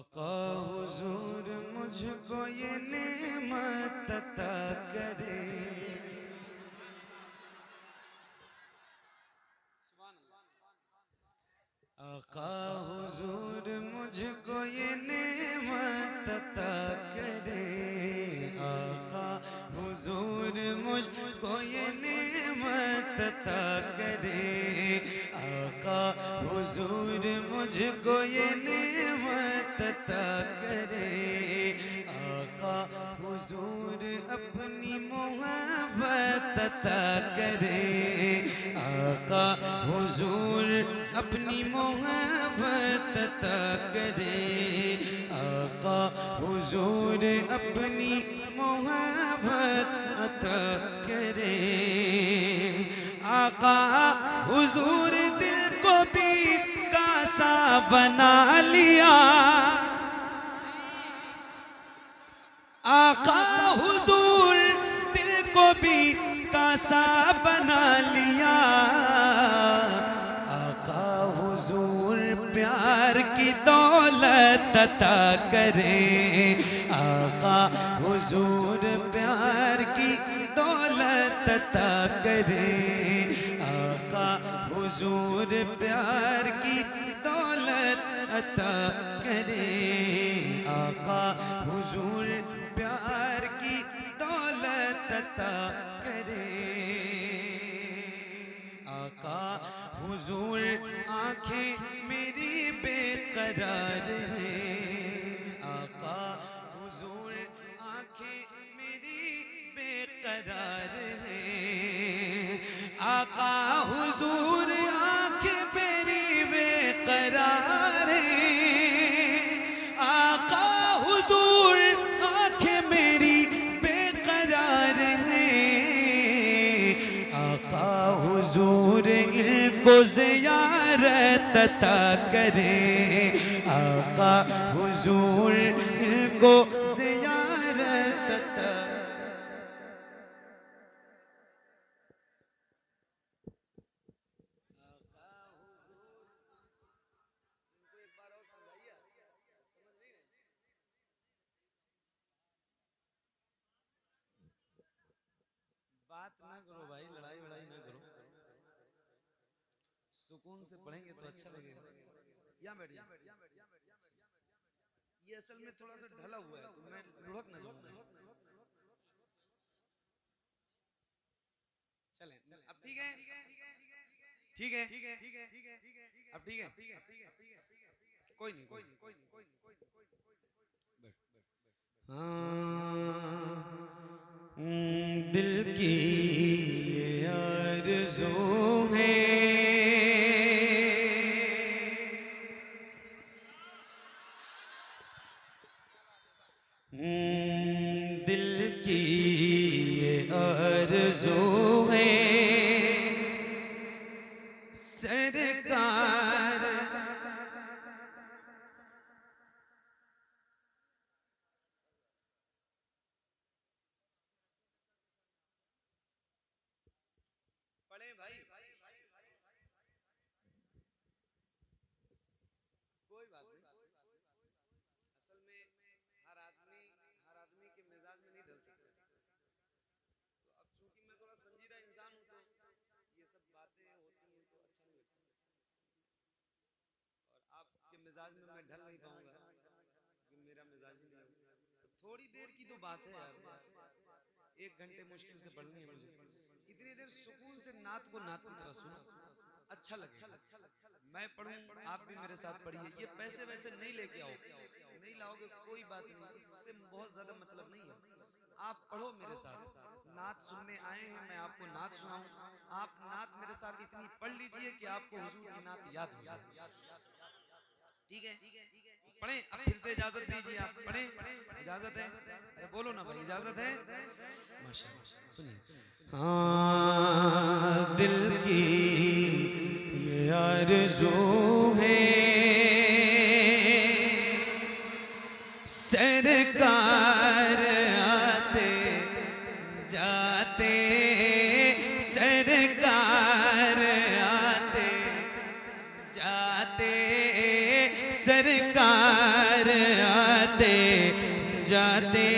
आका हुजूर मुझको ये नेमत अता करे। आका हुजूर मुझको ये नेमत अता करे। आका हुजूर मुझको ये नेमत अता करे। आका हुजूर मुझको ये नेमत अता करे। आका हुजूर अपनी मोहब्बत अता करे। आका हुजूर अपनी मोहब्बत अता करे। आका हुजूर अपनी मोहब्बत अता करे। आका हुजूर दिल को भी कासा बना लिया। आका हुजूर दिल को भी कासा बना लिया। आका हुजूर प्यार की दौलत अता करे। आका हुजूर प्यार की दौलत अता करे। आका हुजूर प्यार की दौलत अता करे। आका हुजूर प्यार की दौलत अता करे। आका हुजूर आंखें मेरी बेकरार है। आका हुजूर आंखें मेरी बेकरार है। आका हुजूर आंखें मेरी बेकरार है। आका हुजूर आंखें मेरी बेकरार है। आका हुजूर इनको ज़ियारत अता करे। आका हुजूर इनको ज़ियारत अता। बात ना करो भाई, लड़ाई वड़ाई ना करो, सुकून से पढ़ेंगे तो अच्छा लगेगा। यहाँ बैठ जाओ। ये असल में थोड़ा सा ढला हुआ है तो मैं लुढ़क ना जाऊंगा। चलें अब ठीक है, ठीक है, अब ठीक है, कोई नहीं, कोई नहीं। हाँ, दिल की ये आरज़ू है। दिल की ये आरज़ू है। सरकार पढ़े भाई, कोई बात नहीं। असल में हर आदमी के मिजाज में नहीं ढल सकता। तो अब चूंकि मैं थोड़ा संजीदा इंसान हूं तो ये सब बातें होती हैं तो अच्छा नहीं लगता। और आपके मिजाज में मैं ढल नहीं पाऊंगा क्योंकि मेरा मिजाज ही नहीं है। तो थोड़ी देर की तो बात है यार, 1 घंटे मुश्किल से पढ़नी है मुझे। इतनी देर सुकून से नात को नात की तरह सुनो, अच्छा लगेगा। मैं पढ़ूं, आप भी मेरे साथ पढ़िए। ये पैसे वैसे नहीं लेके आओ, नहीं लाओगे कोई बात नहीं, इससे बहुत ज्यादा मतलब नहीं है। आप पढ़ो मेरे साथ, नात सुनने आए हैं, मैं आपको नात सुनाऊं। आप नात मेरे साथ इतनी पढ़ लीजिए कि आपको हुजूर की नात याद हो जाए। ठीक है, तो पढ़ें। अब फिर से इजाजत दीजिए, आप पढ़ें। इजाजत है? अरे बोलो ना भाई, इजाजत है? माशाअल्लाह, सुनिए। हाँ, दिल की ये आरज़ू है। सरकार आते जाते, सरकार आते जाते, सरकार आते जाते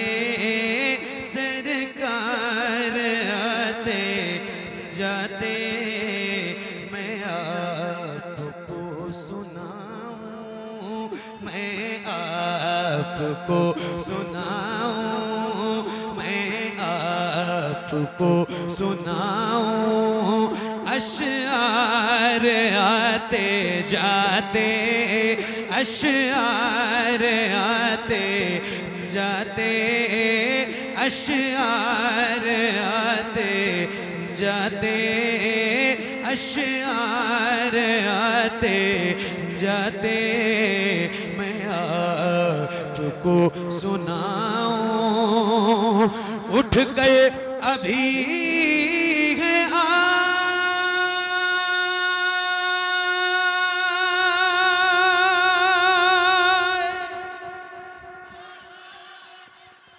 सरकार आते जाते मैं आपको सुनाऊं, मैं आपको सुनाऊं, मैं आपको सुनाऊं अशआर आते जाते, अशआर आते जाते, अशआर आते जाते, अशआर आते जाते मैं आपको सुनाऊं। उठ गए अभी है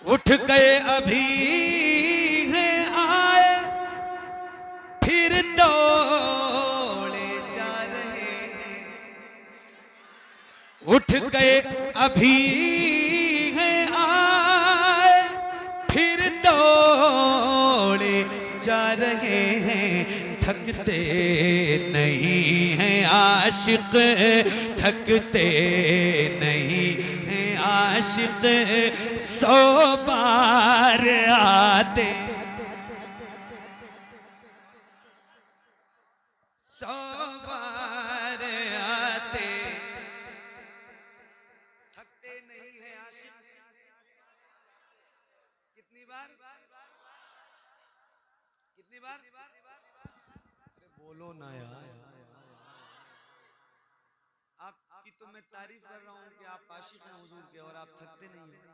उठ गए अभी है आए, फिर दौड़े जा रहे हैं। उठ गए अभी है आए, फिर दौड़े जा रहे हैं। थकते नहीं हैं आशिक, थकते नहीं हैं आशिक, 100 बार आते 100 बार आते, थकते नहीं है आशिक। कितनी बार, कितनी बार? अरे बोलो ना यार। आपकी तो मैं तारीफ कर रहा हूँ कि आप आशिक हैं हुजूर के और आप थकते नहीं हैं,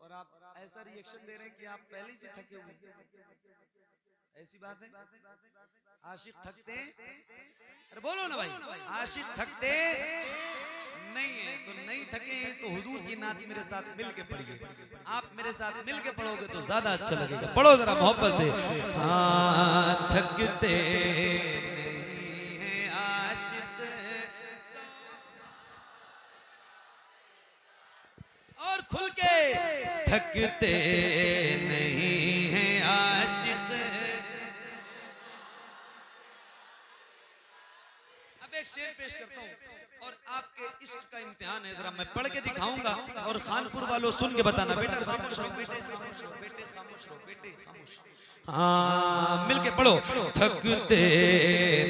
और आप ऐसा रिएक्शन दे रहे हैं कि आप पहले से थके हुए। ऐसी बात है? आशिक थकते हैं? अरे बोलो ना भाई, आशिक थकते नहीं है। तो नहीं थके हैं तो हुजूर की नात मेरे साथ मिल के पढ़िए। आप मेरे साथ मिल के पढ़ोगे तो ज्यादा अच्छा लगेगा। पढ़ो जरा मोहब्बत से। हाँ थकते नहीं है आशिक, और खुल के थकते नहीं है आशिक। अब एक शेर पेश करता हूँ और आपके इश्क का इम्तिहान है, जरा मैं पढ़ के दिखाऊंगा और खानपुर वालों सुन के बताना। बेटा खामोश रहो, बेटे खामोश रहो, बेटे खामोश रहो, बेटे खामोश। हाँ मिलके पढ़ो। थकते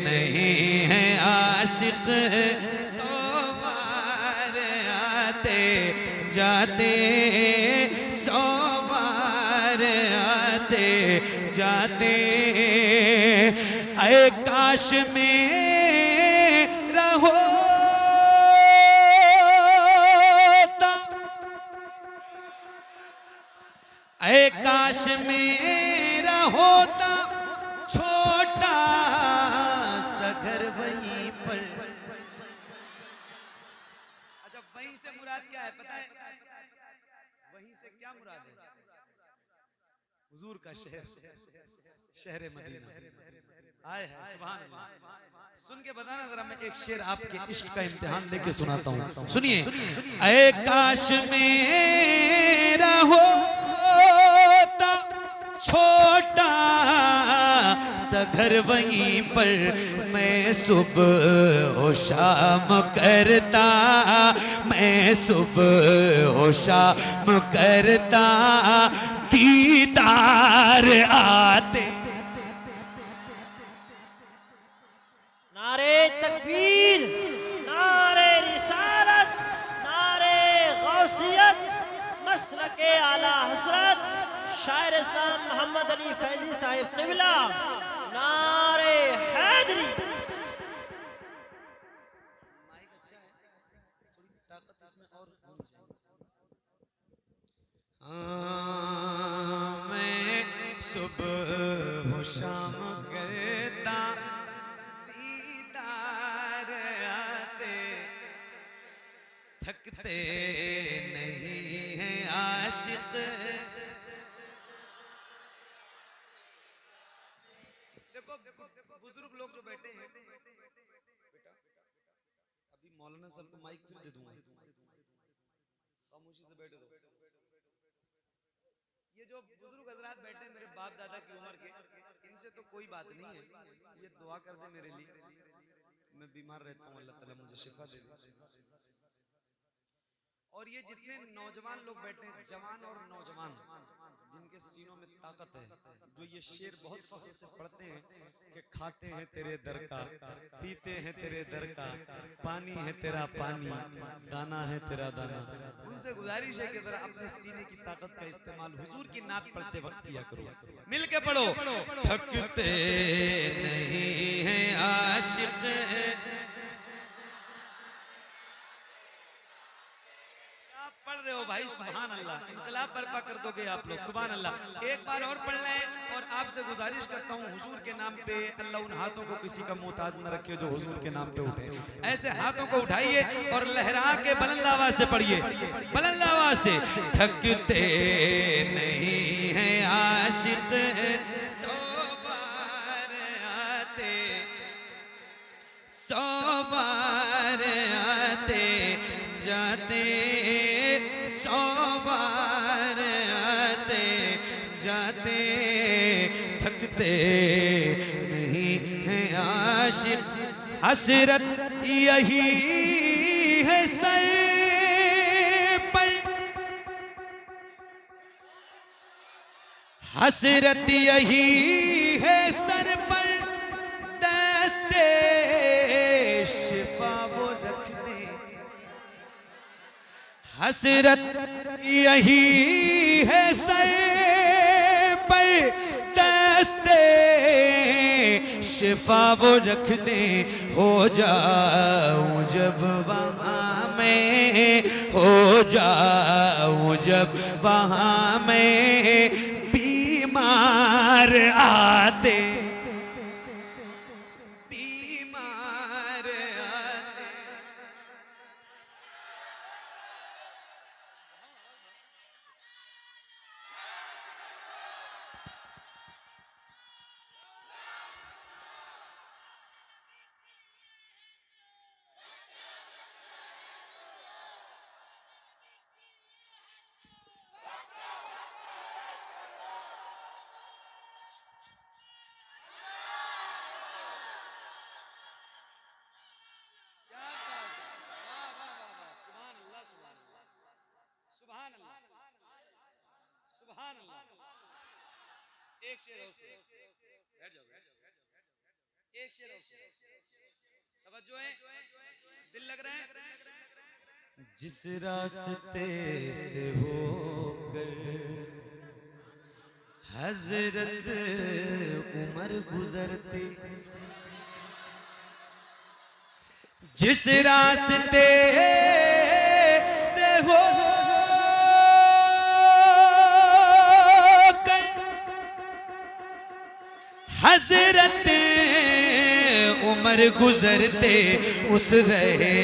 नहीं हैं आशिक, 100 बार आते जाते, 100 बार आते जाते। ऐ काश मेरा होता, ऐ काश मेरा होता छोटा सा घर वहीं पर। अच्छा वहीं से मुराद क्या है पता है? वहीं से क्या मुराद है? हुजूर का शहर, शहर मदीना। आए है सुभान अल्लाह। सुन के बताना जरा, मैं एक शेर आपके इश्क का इम्तिहान लेके सुनाता हूँ, सुनिए। ऐ काश मेरा होता छोटा सा घर वहीं पर, मैं सुबह हो शाम करता, मैं सुबह हो शाम करता, दीदार आते। नारे तकबीर, नारे रिसालत, नारे गौसियत, मसलके आला हजरत शायर इस्लाम मोहम्मद अली फैजी साहिब क़िबला, नारे हैदरी। माइक अच्छा है, थोड़ी ताकत इसमें और होनी चाहिए। मैं सुबह हो शाम करता, दीदार आते, थकते नहीं हैं आशिक। देखो बुजुर्ग लोग जो बैठे हैं, बेटा अभी मौलाना साहब को माइक फिर दे दूंगा। खामोशी से बैठे रहो। ये जो बुजुर्ग हजरात बैठे मेरे बाप दादा की उम्र के, इनसे तो कोई बात नहीं है। ये दुआ कर दे मेरे लिए, मैं बीमार रहता हूँ, अल्लाह ताला मुझे शिफा दे दे। और ये जितने नौजवान लोग बैठे हैं, जवान और नौजवान, जिनके सीनों में ताकत है, जो ये शेर बहुत फख्र से पढ़ते हैं कि खाते हैं तेरे दर का, पीते हैं तेरे दर का, पानी है तेरा पानी, दाना है तेरा दाना, उनसे गुजारिश है कि जरा अपने सीने की ताकत का इस्तेमाल हुजूर की नात पढ़ते वक्त किया करो। मिल के पढ़ो। थकते नहीं हैं आशिक, पढ़ रहे हो भाई, सुभान अल्लाह, इनकलाब बर्पा कर दोगे आप लोग, सुभान अल्लाह। एक बार और पढ़ लें और आपसे गुजारिश करता हूँ हुजूर के नाम पे, अल्लाह उन हाथों को किसी का मोहताज न रखे जो हुजूर के नाम पे उठे। ऐसे हाथों को उठाइए और लहरा के बुलंद आवाज से पढ़िए, बुलंद आवाज से। थकते नहीं हैं आशिक, सौ बार आते, सौ बार आते जाते, सौ बार आते जाते, थकते नहीं हैं आशिक। हसरत यही है सर पर, हसरत यही है सर पर, दस्ते शिफा वो रख दे। हसरत यही है सर पर, दस्ते शिफा वो रख दे। हो जाऊं जब वहाँ मैं, हो जाऊं जब वहाँ मैं, बीमार आते, बीमार आते। सुभान अल्लाह, सुभान अल्लाह। एक शेर और सुनो, बैठ जाओ, एक शेर और सुनो, तवज्जो है, दिल लग रहा है। जिस रास्ते से होकर हजरत उमर गुजरते, जिस रास्ते से हो हजरत उमर गुजरते, उस रहे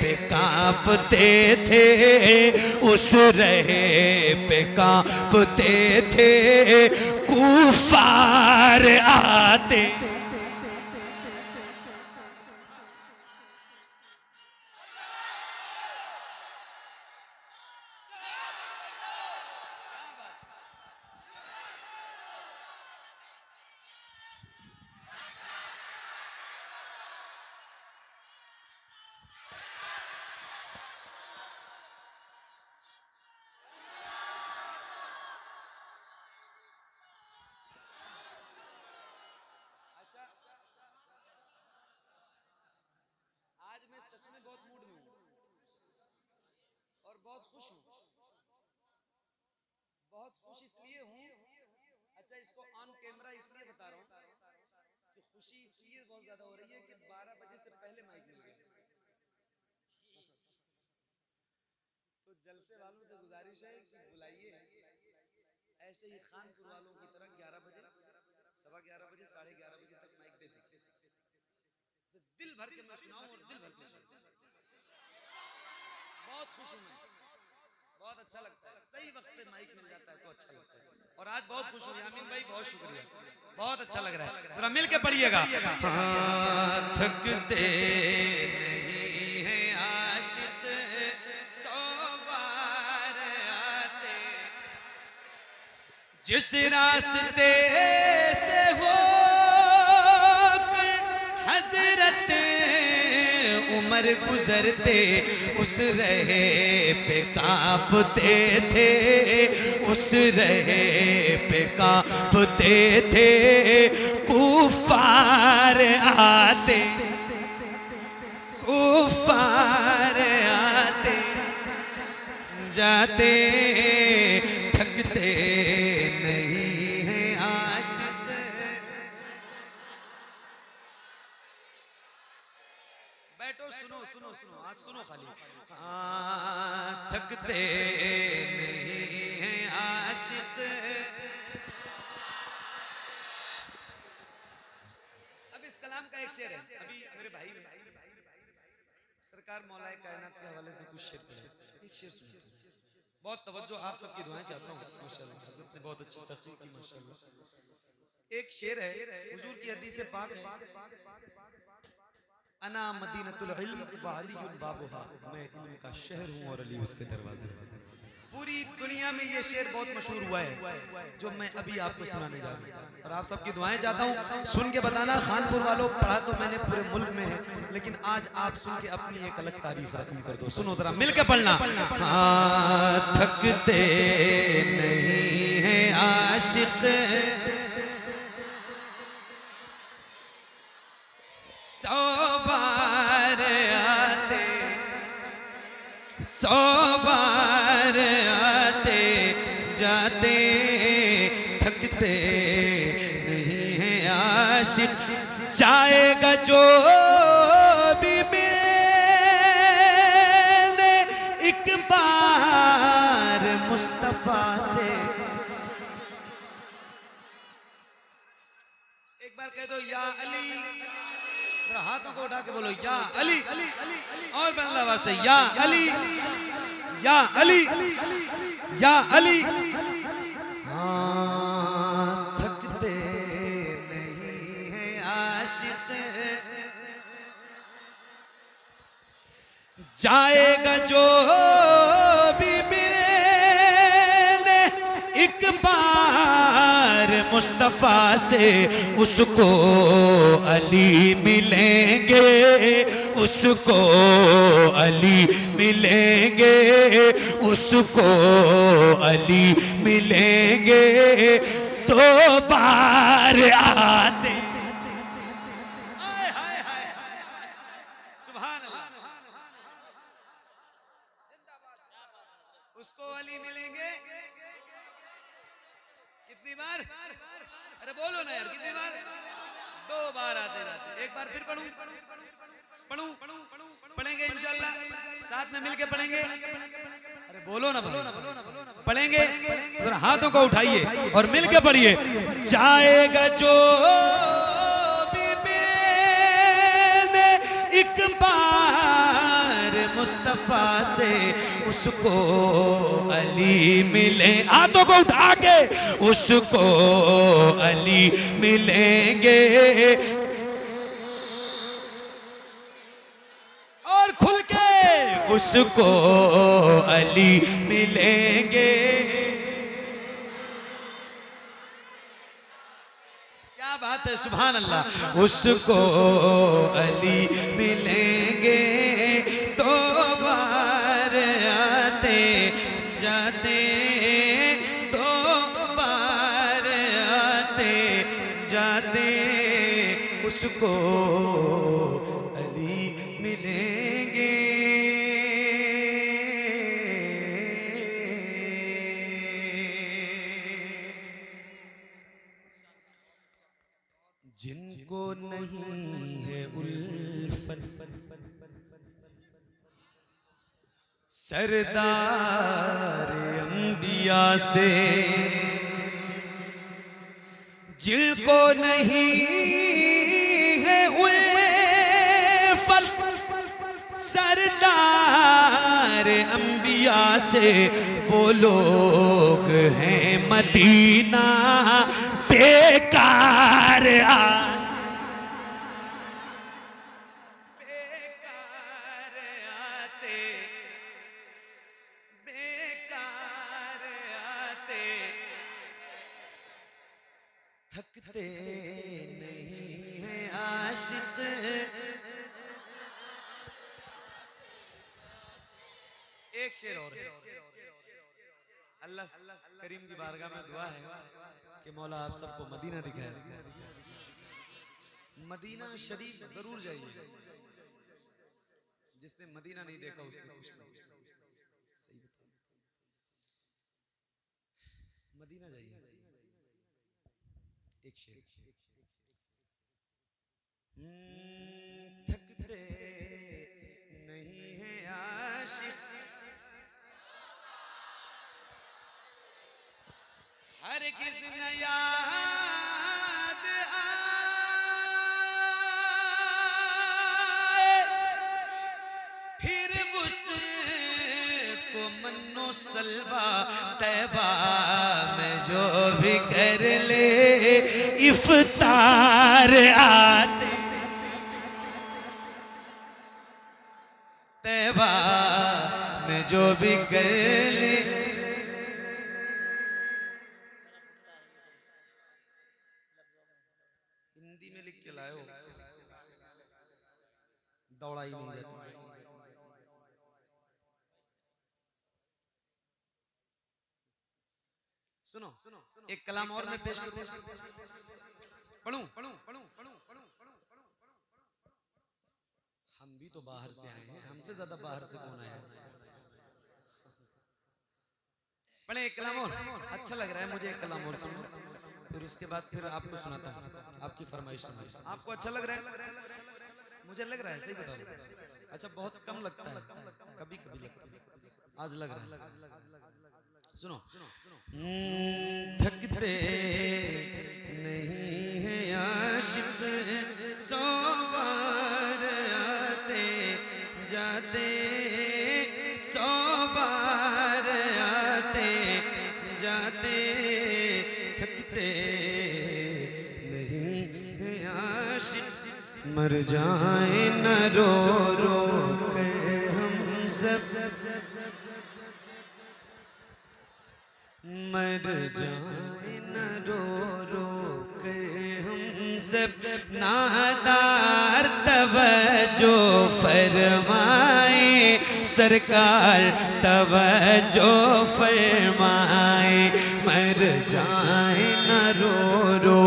पे कांपते थे, उस रहे पे कांपते थे, कुफार आते। बहुत खुश हूँ, बहुत खुश इसलिए हूँ। अच्छा, इसको ऑन कैमरा इसलिए बता रहा हूँ कि खुशी इसलिए बहुत ज्यादा हो रही है कि 12 बजे से पहले माइक मिल गया। तो जलसे वालों से गुजारिश है कि बुलाइए, ऐसे ही खानपुर वालों की तरह 11 बजे, 11:15 बजे, 11:30 बजे तक माइक दे दीजिए, तो दिल भर के मैं सुनाऊं और दिल भर के सुनाऊं। बहुत खुश हूं मैं, बहुत अच्छा लगता है, सही वक्त पे माइक मिल जाता है तो अच्छा लगता है। और आज बहुत खुश हूँ यामीन भाई, बहुत शुक्रिया, बहुत अच्छा लग रहा है। जरा मिल के पढ़िएगा। हाँ, थकते नहीं हैं आशिक, 100 बार जिस रास्ते से हो हजरत उमर गुजरते उस रहे पे कांपते थे, उस रहे पे कांपते थे। कुफार आते, कुफार आते जाते, थकते नहीं हैं आशिक। बैठो, सुनो सुनो सुनो, आज सुनो खाली। हाँ, थकते नहीं हैं आशिक। अब इस कलाम का एक शेर है, अभी मेरे भाई ने सरकार मौलाए कायनात के हवाले से कुछ शेर पढ़े, एक शेर सुनिए। बहुत तवज्जो, आप सबकी दुआएं चाहता हूँ। माशाल्लाह हज़रत ने बहुत अच्छी तकरीर की माशाल्लाह। एक शेर है, हुजूर की हदीस पाक है, अना मदीनतुल इल्म व अलीयुन बाबुहा, मैं इल्म का शहर हूँ और अली उसके दरवाजे। पूरी दुनिया में ये शेर बहुत मशहूर हुआ है, जो मैं अभी आपको सुनाने जा रहा हूँ और आप सबकी दुआएं चाहता हूँ। सुन के बताना, खानपुर वालों, पढ़ा तो मैंने पूरे मुल्क में है, लेकिन आज आप सुन के अपनी एक अलग तारीफ रकम कर दो। सुनो जरा मिल के पढ़ना। हाँ, थकते नहीं हैं आशिक, सौ बार आते, सौ बार आते जाते, थकते नहीं हैं आशिक। जाएगा जो भी मिलने एक बार मुस्तफा से, एक बार कह दो या अली, हाथों को उठा के बोलो या अली, और बल्ला वासे या अली, या अली, या अली। हाँ, थकते नहीं हैं आशिक, जाएगा जो भी मिलने एक बार मुस्तफा से, उसको अली मिलेंगे, उसको अली मिलेंगे, उसको अली मिलेंगे। दो बार आते, सुभान अल्लाह, उसको अली मिलेंगे। कितनी बार? अरे बोलो ना यार, कितनी बार? दो बार आते जाते। एक बार फिर पढ़ूं, पढ़ूं, पढ़ेंगे इंशाल्लाह, साथ में मिलके पढ़ेंगे। अरे बोलो ना भाई, पढ़ेंगे तो हाथों को उठाइए और मिलके पढ़िए। जाएगा जो भी मिलने एक बार मुस्तफा से, उसको अली मिले, हाथों को उठा के, उसको अली मिलेंगे। और खुल के उसको अली मिलेंगे। क्या बात है, सुभान अल्लाह। उसको अली मिलेंगे, दो बार आते जाते, दो बार आते जाते, उसको अली मिलेंगे। जिनको नहीं है उल्फत सरदार अंबिया से, जिनको नहीं है उल्फत सरदार अंबिया से, वो लोग हैं मदीना बेकार बेकार आते, बेकार आते थकते नहीं है आशिक। एक शेर और है। अल्लाह करीम की बारगाह में दुआ है कि मौला आप सबको मदीना दिखाए। मदीना शरीफ जरूर जाइए। जिसने मदीना नहीं देखा उसने कुछ नहीं देखा। सही बता, मदीना जाइए। एक शेर। थकते नहीं है आशिक, हर किस न याद आए, फिर उसको मन्नो सलवा तैबा में जो भी कर ले इफ्तार आते, तैबा में जो भी कर ले। हिंदी में लिख के लाए हो, दौड़ाई नहीं जाती। सुनो, एक कलाम और मैं पेश करूं। पढ़ूं? हम भी तो बाहर से आए हैं, हमसे ज्यादा बाहर से कौन आया है? पढ़े एक कलाम और, अच्छा लग रहा है मुझे। एक कलाम और सुनो, फिर उसके बाद फिर आपको सुनाता हूँ आपकी फरमाइश सुनाई। आपको अच्छा लग रहा है? मुझे लग रहा है, सही बताओ। अच्छा, बहुत कम लगता है, कभी कभी लगता है, आज लग रहा है। सुनो, थकते नहीं है आशिक, सौ बार आते जाते, सौ बार आते जाते, थकते नहीं है आशिक, मर जाए न रो रो कर हम सब, मर जाए न रो रो कर हम सब, नादार तवज्जो फरमाए सरकार, तवज्जो फरमाए, मर जाए न रो रो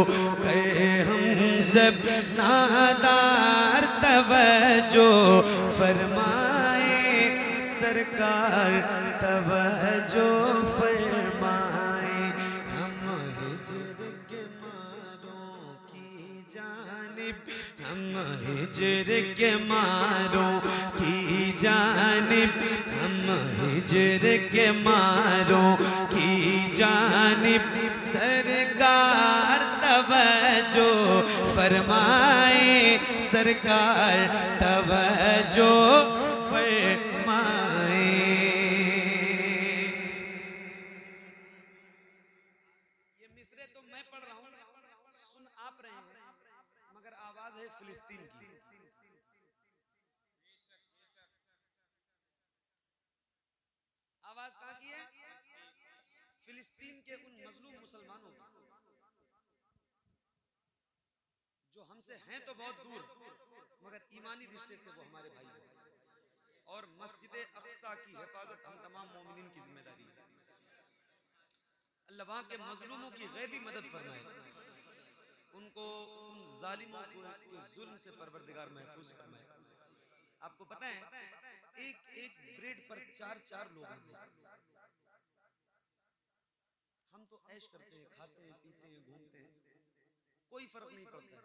कर हम सब, नादार तवज्जो फरमाए सरकार, तवज्जो फरमाए। हम हिजर के मारों की जानिब, हम हिजर के मारों की जानिब, हम हिजर के मारों की जानिब, सरकार तवज्जो फरमाए सरकार, तवज्जो फरमाए। ये मिसरे तो मैं पढ़ रहा हूं, सुन आप रहे हैं, मगर आवाज है फिलिस्तीन की। आवाज कहां की है? फिलिस्तीन के उन मजलूम मुसलमानों की, जो हमसे हैं तो बहुत दूर, मगर ईमानी रिश्ते से वो हमारे भाई हैं। और मस्जिद अक्सा की हिफाजत हम तमाम मोमिनीन की जिम्मेदारी है। अल्लाह वहां के मजलूमों की गैबी मदद फरमाए, उनको उन जालिमों के जुल्म से परवरदिगार महफूज फरमाए। आपको पता है, एक एक ब्रेड पर 4-4 लोग हैं। हम तो ऐश करते हैं, खाते हैं, पीते हैं, घूमते हैं, कोई फर्क नहीं पड़ता है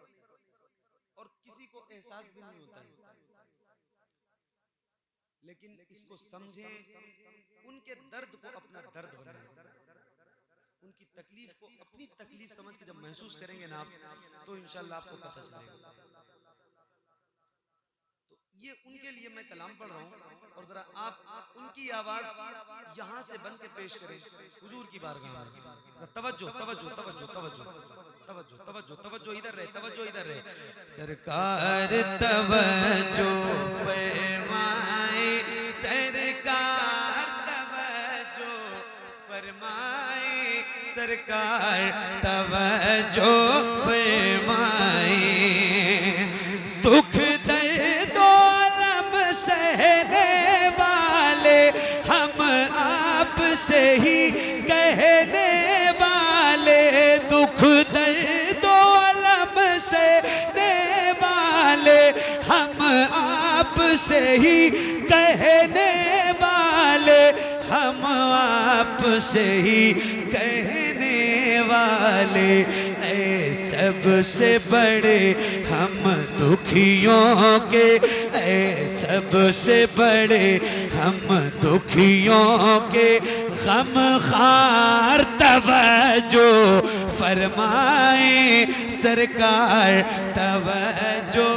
और किसी को एहसास भी नहीं होता है। लेकिन इसको समझें, उनके दर्द को अपना दर्द बनाएं, उनकी तकलीफ को अपनी तकलीफ समझ के जब महसूस करेंगे ना आप, तो इंशाल्लाह आपको पता चलेगा। तो ये उनके लिए मैं कलाम पढ़ रहा हूँ, और जरा आप उनकी आवाज यहां से बन के पेश करें हुजूर की बारगाह में। तवज्जो तवज्जो तवज्जो तवज्जो तवज्जो तवज्जो तवज्जो, इधर रहे, तवज्जो इधर रहे। सरकार तवज्जो फरमाए सरकार, तवज्जो फरमाए सरकार तवज्जो फरमाए। दुख दर्द अलम सहने वाले हम आप से ही कहने वाले, दुख दर्द अलम सहने वाले हम आप से ही कहने वाले, हम आप से ही कहने वाले। ऐ सबसे बड़े हम दुखियों के, ऐ सबसे बड़े हम दुखियों के गम खार तवज्जो फरमाए सरकार तवज्जो।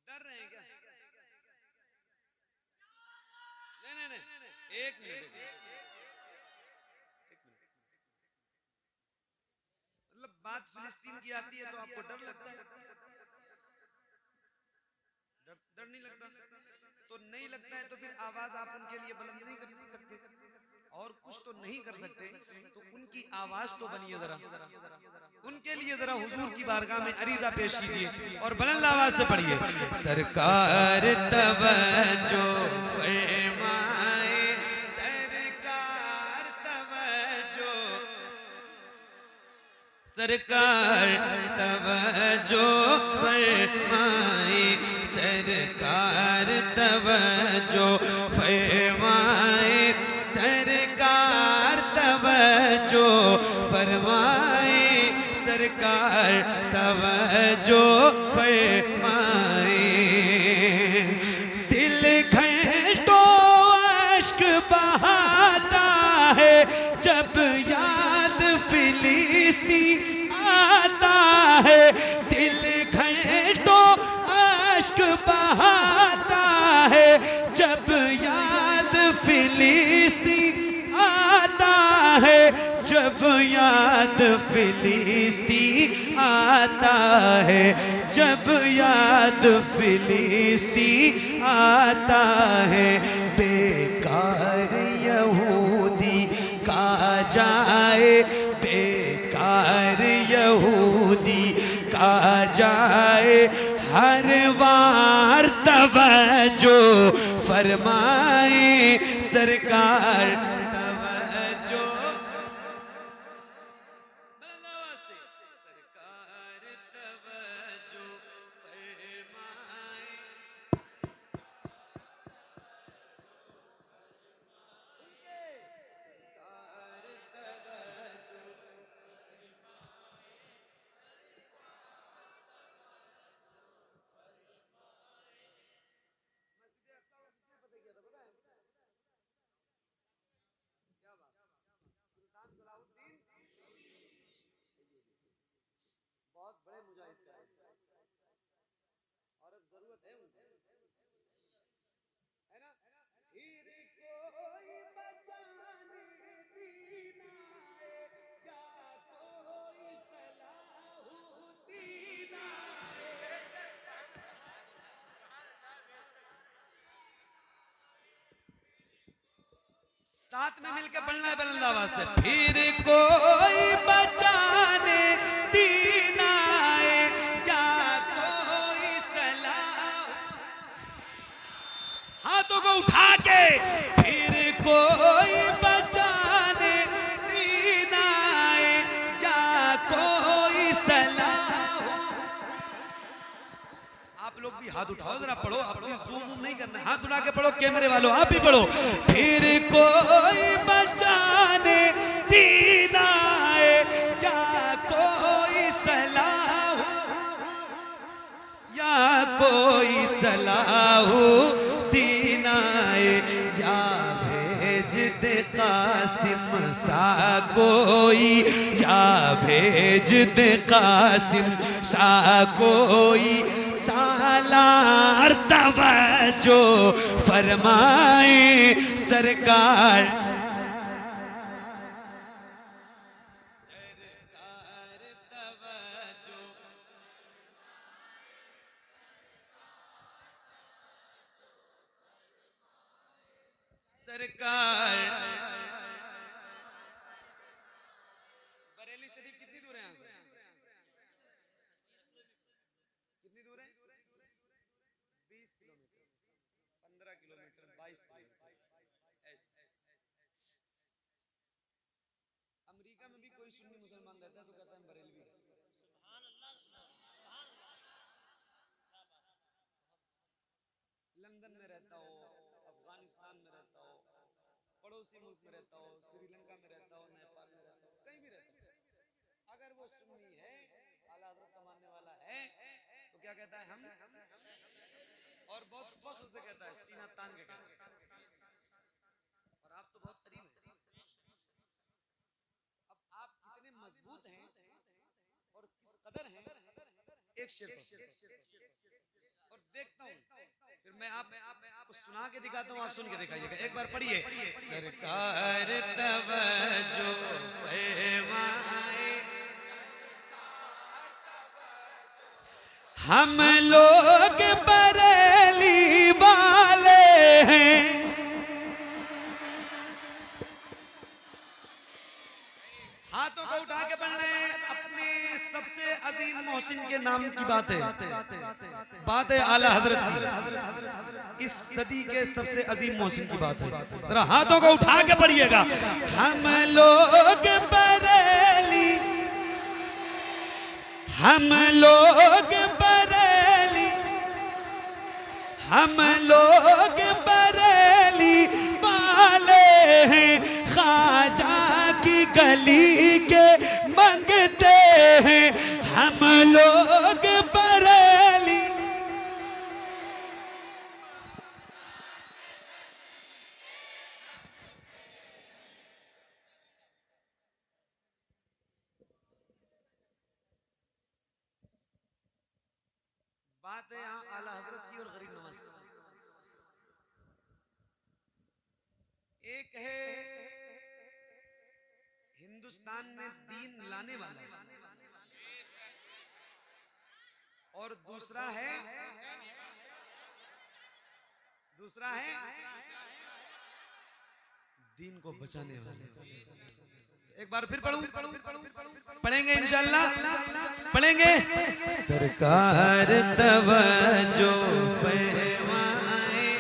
डर रहे हैं क्या? नहीं, एक मिनट। मतलब बात फिलिस्तीन की आती है तो आपको डर लगता है? डर नहीं लगता? तो नहीं लगता है तो फिर आवाज आप उनके लिए बुलंद नहीं कर सकते? और कुछ तो नहीं कर सकते तो उनकी आवाज तो बनिए जरा, उनके लिए जरा हुजूर की बारगाह में अरीजा पेश कीजिए और बुलंद आवाज से पढ़िए। सरकार तवज्जो फरमाए, सरकार तवज्जो, सरकार तवज्जो फरमाए, सरकार तवज्जो फरमाए, सरकार तवज्जो फरमाए, सरकार तवज्जो फरमाए। दिल घंटों अश्क बहाता है जब याद फिलिस्तीन आता है, दिल घंटों अश्क बहाता है जब याद फिलिस्तीन आता है, जब याद फिलिस्तीन आता है, जब याद फिलिस्तीन आता है। बेकार यहूदी का जाए, बेकार यहूदी का जाए, हर वार तवज्जो फरमाए सरकार तवज्जो। सरकार तवज्जो फरमाए। बहुत बड़े मुजाहिद थे और अब जरूरत है उनको, है ना? हीर कोई बचाने दीन आए, या कोई सलाहुद्दीन आए। साथ में मिलकर पढ़ना है बुलंद आवाज से। फिर कोई बचाने दीन आए, या कोई सलाह, हाथों को उठा के, फिर कोई बचाने दीन आए, या कोई सलाह। आप लोग भी हाथ उठाओ जरा, पढ़ो, अपनी जूम नहीं करना, हाथ उठा के पढ़ो। कैमरे वालों आप भी पढ़ो। फिर कोई बचाने दीन आए, या कोई सलाह, या कोई सलाह दीन आए, या भेज दे कासिम सा कोई, या भेज दे कासिम सा कोई, सालार तवज्जो फरमाए सरकार। सरकार बरेली शरीफ कितनी दूर है यहाँ से? कितनी दूर है? 20 किलोमीटर, 15 किलोमीटर, 22 किलोमीटर ऐसे। अमेरिका में भी कोई सुन्नी मुसलमान रहता है तो कहता है बरेलवी है। लंदन में रहता हो, अफगानिस्तान में रहता हो, पड़ोसी मुल्क में रहता हो, श्रीलंका में रहता हो, नेपाल में रहता हो, कहीं भी रहता हो, अगर वो सुन्नी है, आला हज़रत का मानने वाला है, तो क्या कहता है हम, और बहुत फख्र से कहता है, सीना तान के कहता है। और आप तो बहुत करीब हैं। अब आप कितने मजबूत हैं और किस कदर हैं, एक शेर और देखता हूँ, फिर मैं आपको सुना के दिखाता हूँ, आप सुन के दिखाइएगा। एक बार पढ़िए। सरकार तवज्जो फरमाए, हम लोग बरेली वाले हैं, हाथों को उठा के पढ़ रहे हैं। अपने सबसे अजीम मोहसिन के नाम की बात है आला हजरत की, इस सदी के सबसे अजीम मोहसिन की बात है। जरा हाथों को उठा के पढ़िएगा। हम लोग बरेली, हम लोग बरेली, हम लोग बरेली वाले हैं, ख्वाजा की गली के मंगते हैं, हम लोग बरेली। बात है यहाँ आला हजरत की और गरीब नवाज की। एक है हिंदुस्तान में दीन लाने वाला, और दूसरा है दीन को बचाने वाले। एक बार फिर पढ़ूं, पढ़ेंगे इंशाअल्लाह, पढ़ेंगे। सरकार तवज्जो फरमाए,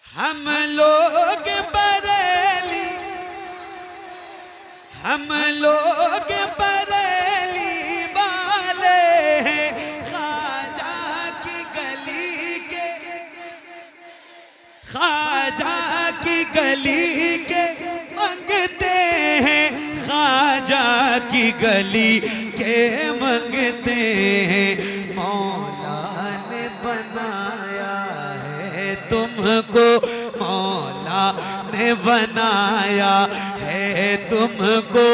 हम लोग बरेली, हम लोग बरेली वाले हैं, ख्वाजा की गली के, ख्वाजा की गली के मंगते हैं, ख्वाजा की गली के मंगते हैं। मौला ने बनाया है तुमको, मौला ने बनाया है तुमको,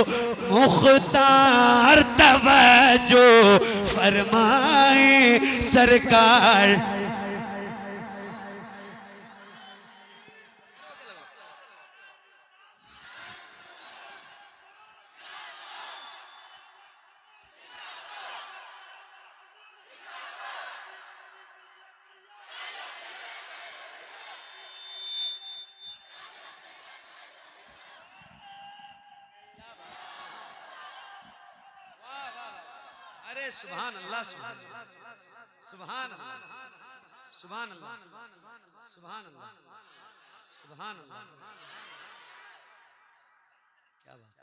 मुख्तार तवज्जो फरमाए सरकार। अरे सुभान अल्लाह, सुभान सुभान अल्लाह, सुभान अल्लाह, सुभान अल्लाह, सुभान अल्लाह। क्या बात।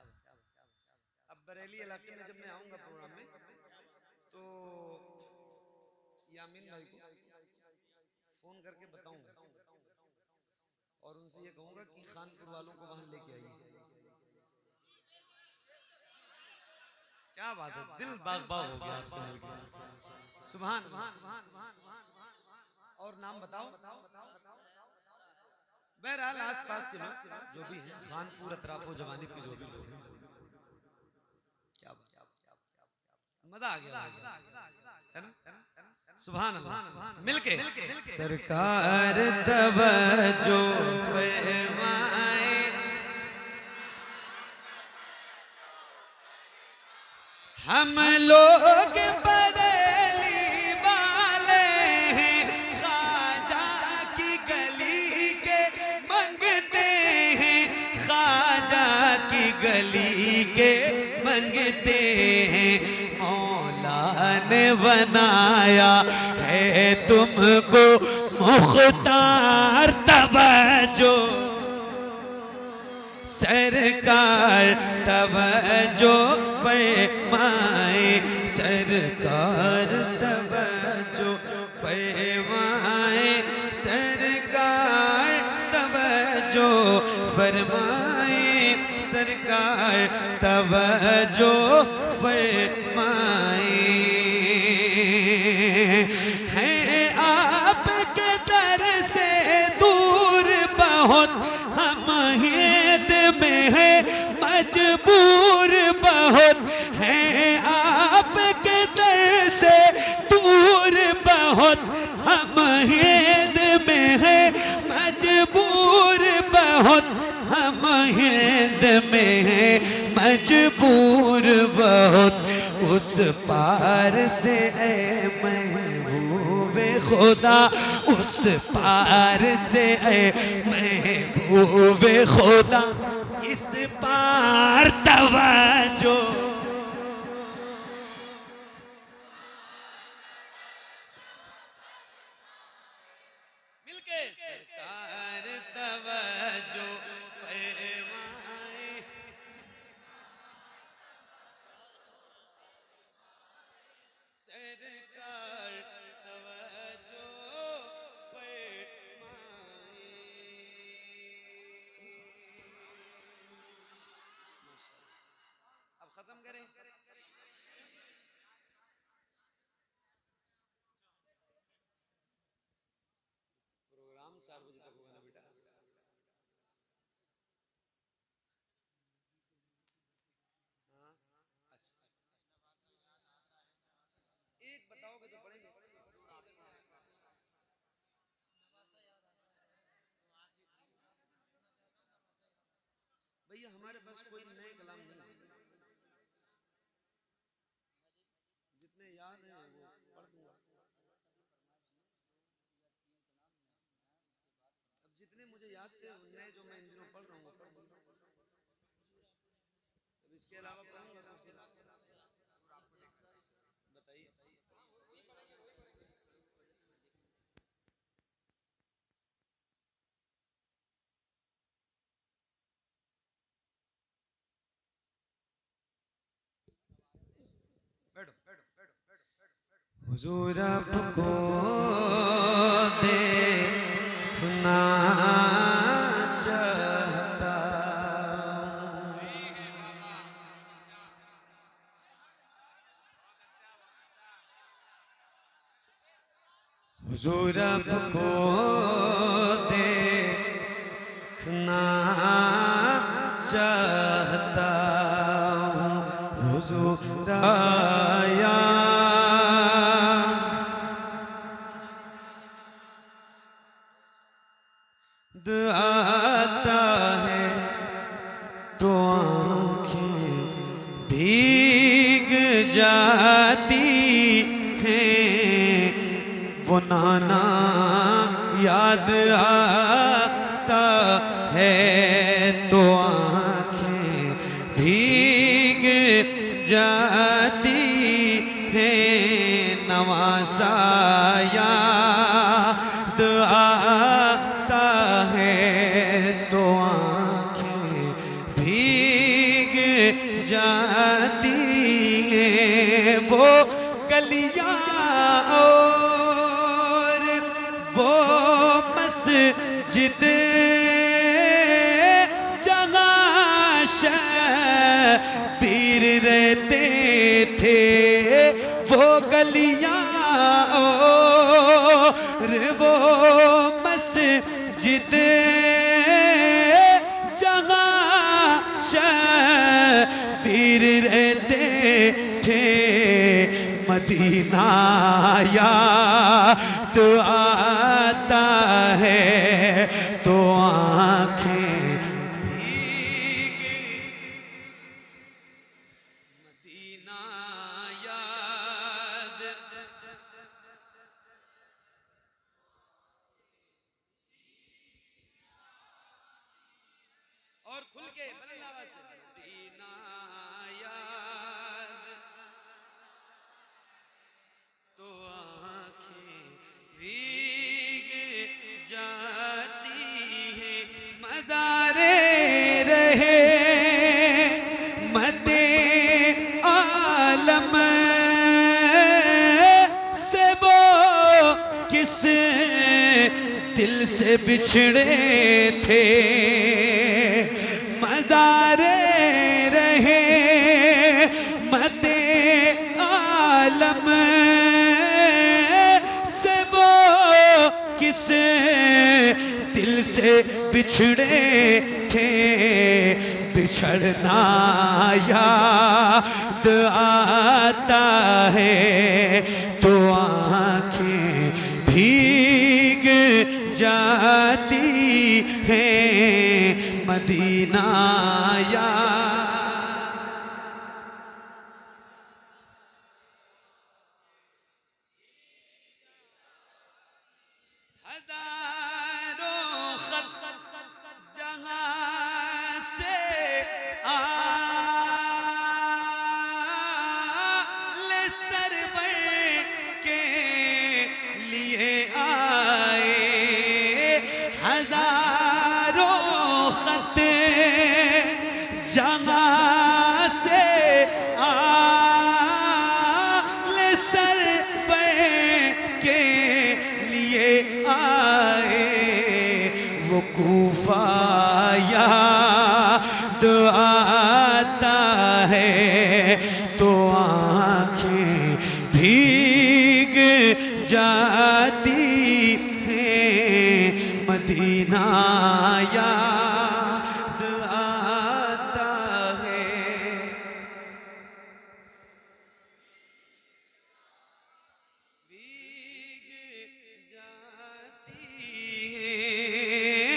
अब बरेली इलाके में जब मैं आऊंगा प्रोग्राम में, तो यामीन भाई को फोन करके बताऊंगा और उनसे ये कहूंगा कि खानपुर वालों को वहां लेके आइए। क्या बात है, दिल बाग बाग हो गया आपसे मिलकर। सुभान अल्लाह। और नाम बताओ। बहरहाल आस पास के लोग जो भी हैं, खानपुर अतराफो जवानी के जो भी लोग हैं, क्या मजा आ गया है ना? सुभान अल्लाह। मिलके सरकार तवज्जो फरमाए, हम लोग बरेली वाले हैं, ख्वाजा की गली के मंगते हैं, ख्वाजा की गली के मंगते हैं। मौला ने बनाया है तुमको मुख्तार तवज्जो, सरकार तवज्जो फरमाए, सरकार तवज्जो फरमाए, सरकार तवज्जो फरमाए, सरकार तवज्जो फरमाए। हैं आपके दर से दूर बहुत, हम हिंद में है मजबूर बहुत, हैं आपके दर से दूर बहुत, हम हिंद में है मजबूर बहुत, हम हिंद में है मजबूर बहुत। उस पार से ऐ महबूबे खुदा, उस पार से ऐ महबूबे खुदा, इस पार तवज्जो। मिलके सरकार तवज्जो फरमाए, सरकार तवज्जो फरमाए। अब खत्म करें। प्रोग्राम 4 बजे तक होगा ना बेटा? हाँ, अच्छा। एक बताओगे तो पढ़ेंगे। भैया हमारे पास कोई नए कलाम नहीं है, जितने याद हैं वो पढ़ दूंगा। अब जितने मुझे याद थे नए जो मैं इन दिनों पढ़ रहा हूँ वो पढ़ दूंगा। अब इसके अलावा पढ़ूंगा तो फिर बताइए। बैठो बैठो बैठो बैठो। हुजूर आपको देखना चाहता, हुजूर आपको देखना चाहता हूँ, हुजूर आया आता है तो आँखें भीग जाती हैं, वो नाना याद आता है तो आँखें भीग जाती हैं, नवासा याद आता है तो आँखें भीग जाती हैं, वो गलियाँ और वो मस्जिद जहाँ शबीर रहते थे, वो गलियाँ और वो मस्जिद जहाँ शबीर रहते थे, मदीना याद आता है तो आँखें भीगी, मदीना याद। और खुल के बुलंद आवाज से, मदीना याद तो आँखें भीग जाती हैं, मज़ारे रहे मते आलम से वो किस दिल से बिछड़े थे, मज़ारे रहे मते आलम से वो किस दिल से बिछड़े थे, बिछड़ना याद आता है तो आँखें भीग जाती हैं, मदीना याद। हजारों खत जहाँ से आले सरवर के लिए आए, हजारों खत जहाँ से आले सरवर के लिए आए, वो कूफा याद आता है तो आँखें भीग जाती हैं, मदीना याद आता है। भीग जाती हैं,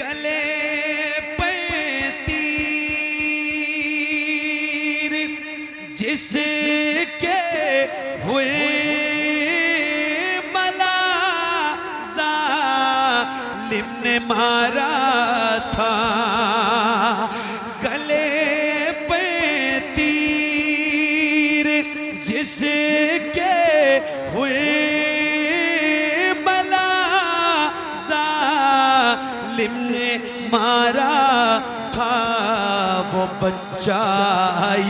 गले पर तीर जिसके हुए मला जालिम ने मारा था, गले पे तीर जिसके हुए मला जालिम ने मारा था, वो बच्चा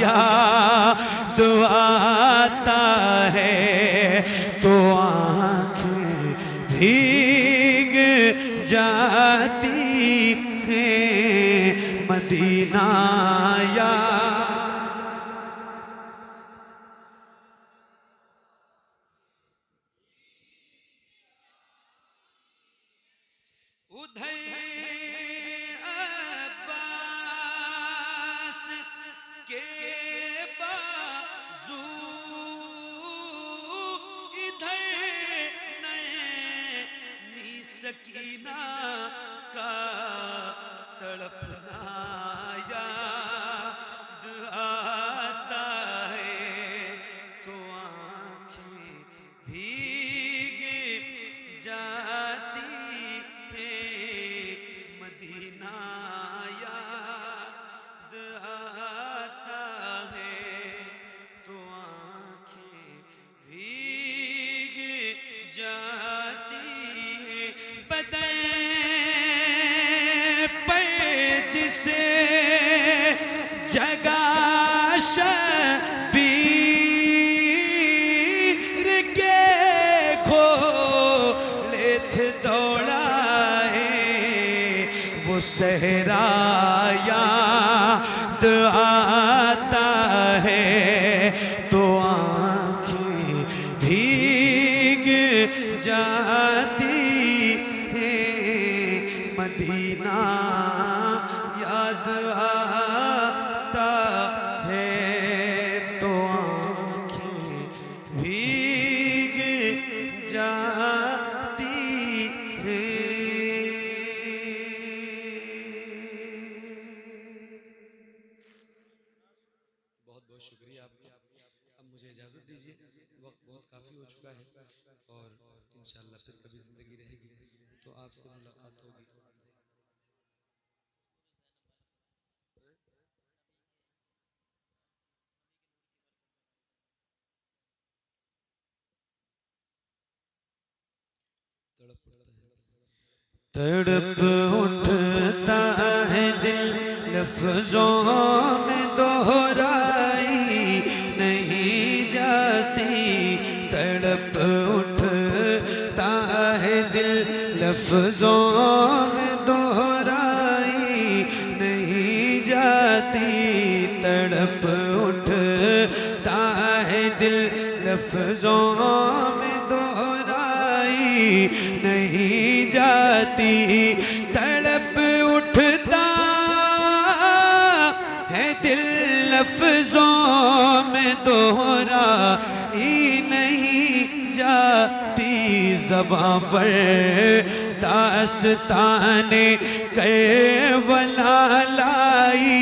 याद आता है तो आँखें भीग जाती हैं, मदीना याद। उधर अब्बास के बाजू, इधर नैनी सकीना का तड़पना याद आता है तो आँखें भीग जाती हैं, मदीना याद आता है तो आँखें भीग जाती हैं, बदन पर जिसे जगा शबीर के घोड़े थे दौड़ाए, वो सहरा याद आता है तो आँखें भीग जाती हैं, मदीना याद आता है तो आंखें भीग जाती हैं। बहुत बहुत शुक्रिया आपका। अब मुझे इजाजत दीजिए, वक्त बहुत काफी हो चुका है और इंशाअल्लाह फिर कभी जिंदगी रहेगी तो आपसे मुलाकात होगी। तड़प उठता है दिल लफ्जों में दोहराई नहीं जाती। तड़प उठता है दिल लफ्जों में दोहराई नहीं जाती। तड़प उठता है दिल लफ्जों में दोहराई नहीं जाती। तड़प उठता है दिल लफ्जों में दोहराई नहीं जाती। ज़बां पर दास्ताने करबला लाई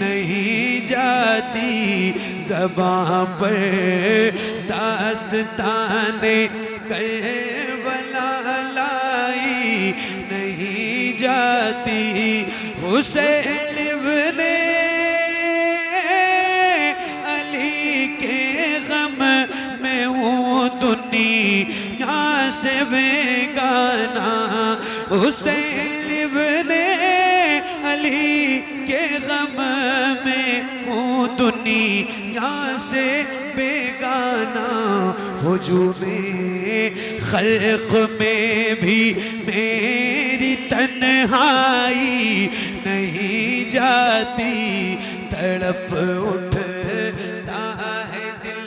नहीं जाती। ज़बां पर दास्ताने करबला लाई नहीं जाती। हुसैन इब्ने अली के गम में हूँ दुनिया से बेगाना। हुसैन इब्ने अली के गम में हूँ दुनिया से बेगाना। हुजूमे खल्क में भी मेरी तन्हाई नहीं जाती। तड़प उठता है दिल।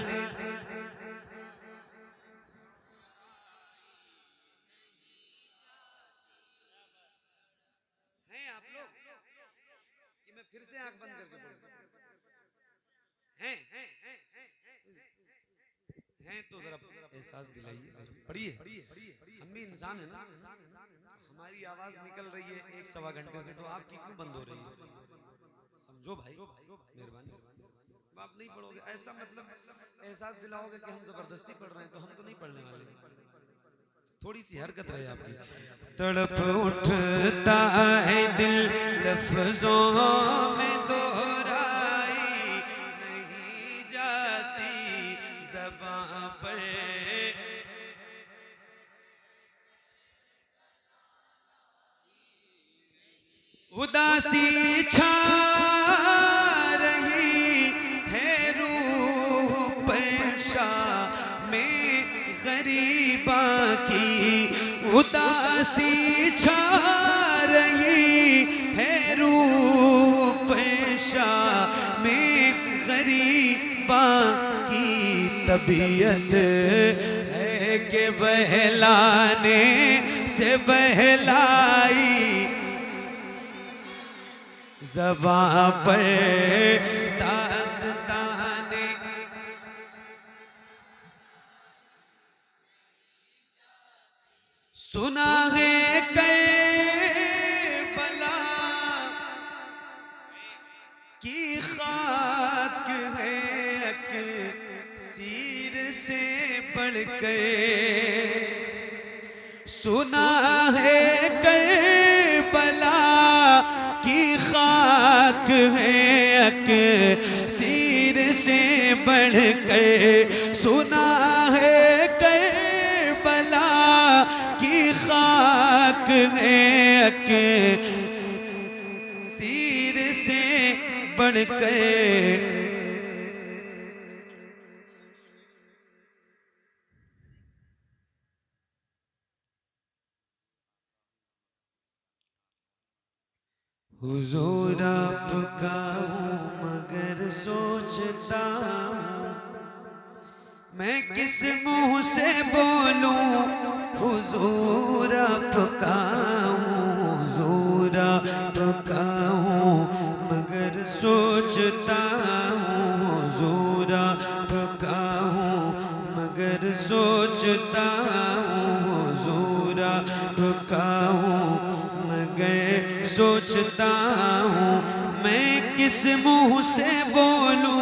हैं आप लोग कि मैं फिर से आंख बंद करके पढ़ूं? हैं तो जरा एहसास दिलाइए, पढ़िए। हम भी इंसान है ना, हमारी आवाज निकल रही है 1-1.25 घंटे से, तो आपकी क्यों बंद हो रही है? समझो भाई, मेहरबानी। आप नहीं पढ़ोगे ऐसा मतलब एहसास दिलाओगे कि हम जबरदस्ती पढ़ रहे हैं, तो हम तो नहीं पढ़ने वाले। थोड़ी सी हरकत रहे आपकी। तड़प उठता है दिल लफ्जों में दोहराई नहीं जाती। ज़बां पर उदासी छा रही है रूह पर में गरीबा की। उदासी छा रही है रूह पर में गरीबा की। तबीयत है कि बहलाने से बहलाई। ज़बां पर दास्ताने सुना है करबला की खाक है अक्सीर से बढ़कर। सुना है करबला की खाक है अक्सीर से बढ़कर। सुना है करबला की खाक है अक्सीर से बढ़कर। हुजूर आपका हूँ मगर सोचता हूँ मैं किस मुँह से बोलूँ। हुजूर आपका हूँ हुजूर पुकाऊं मगर सोचता हूँ मैं किस मुंह से बोलूं,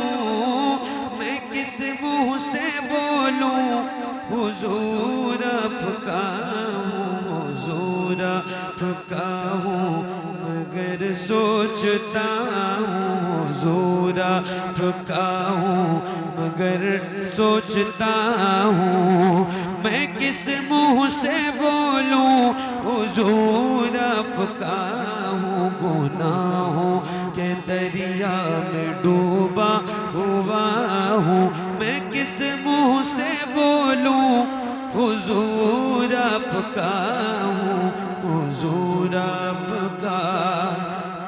मैं किस मुंह से बोलूं। हुजूर पुकाऊं, हुजूर पुकाऊं मगर सोचता हूँ, हुजूर पुकाऊं मगर सोचता हूँ मैं किस मुंह से बोलूं। हुजूर पुकाऊं गुनाहों के दरिया में डूबा हुआ हूँ मैं किस मुंह से बोलूं। हुजूर पुकाऊं, हुजूर पुका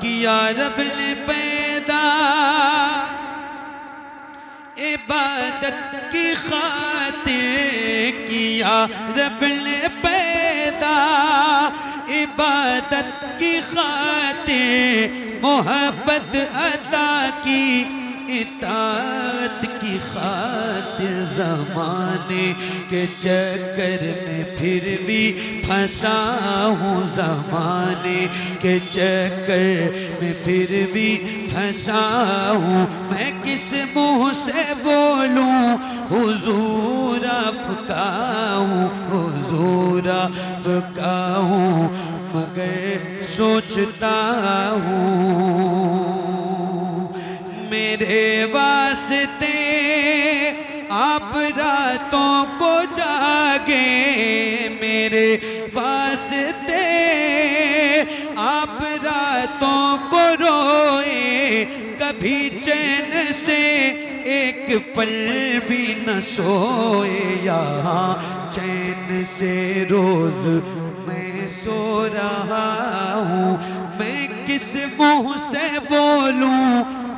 किया रब ने पैदा इबादत की खातिर, किया रब ने पैदा इबादत की खातिर, मोहब्बत अता की इताअत की खातिर। ज़माने के चक्कर में फिर भी फंसा हूँ, ज़माने के चक्कर में फिर भी फंसा हूँ मैं किस मुंह से बोलूं। हुजूर पुकाऊं, हुजूर पुकाऊं मगर सोचता हूँ मेरे वास्ते आप रातों को जागे, मेरे वास्ते आप रातों को रोए, कभी चैन से एक पल भी न सोए। यहाँ चैन से रोज मैं सो रहा हूँ मैं किस मुंह से बोलूं।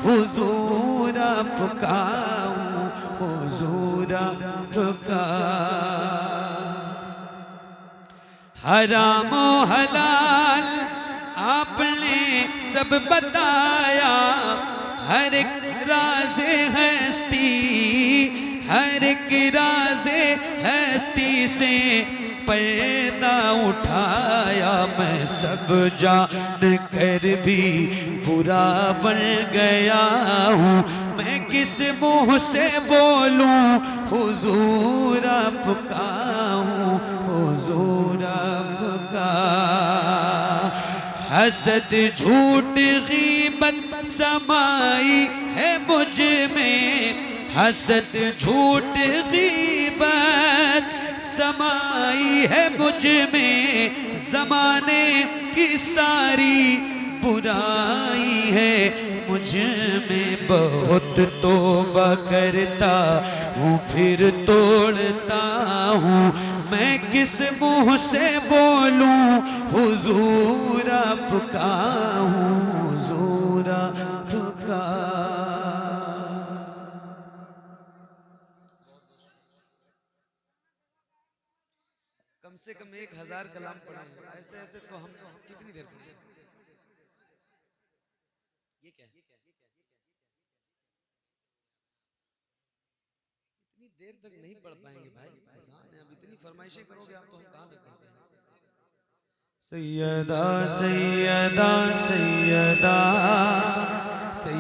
हुजूर पुकाऊं, हुजूर पुका हराम ओ हलाल आपने सब बताया, हर एक राज़े हस्ती, हर एक राज़े हस्ती से पर्दा उठाया। मैं सब जान कर भी बुरा बन गया हूँ मैं किस मुंह से बोलूं। हुजूर पुकाऊं, हुजूर पुका हसद झूठ गीबत समाई है मुझ में, हसद झूठ गीबत समाई है मुझ में। ज़माने की सारी बुराई है मुझ में, बहुत तौबा करता हूँ फिर तोड़ता हूँ मैं किस मुंह से बोलूं। हुजूर पुकाऊं, हुजूर पुका कम से कम 1000 कलाम पढ़े हैं। ऐसे ऐसे तो हम कितनी देर पढ़े? ये क्या है? इतनी देर तक नहीं पढ़ पाएंगे भाई, आसान है। अब इतनी फरमाइशें करोगे आप तो हम कहाँ तक पढ़ पाएंगे। सैयदा सैयदा सैयदा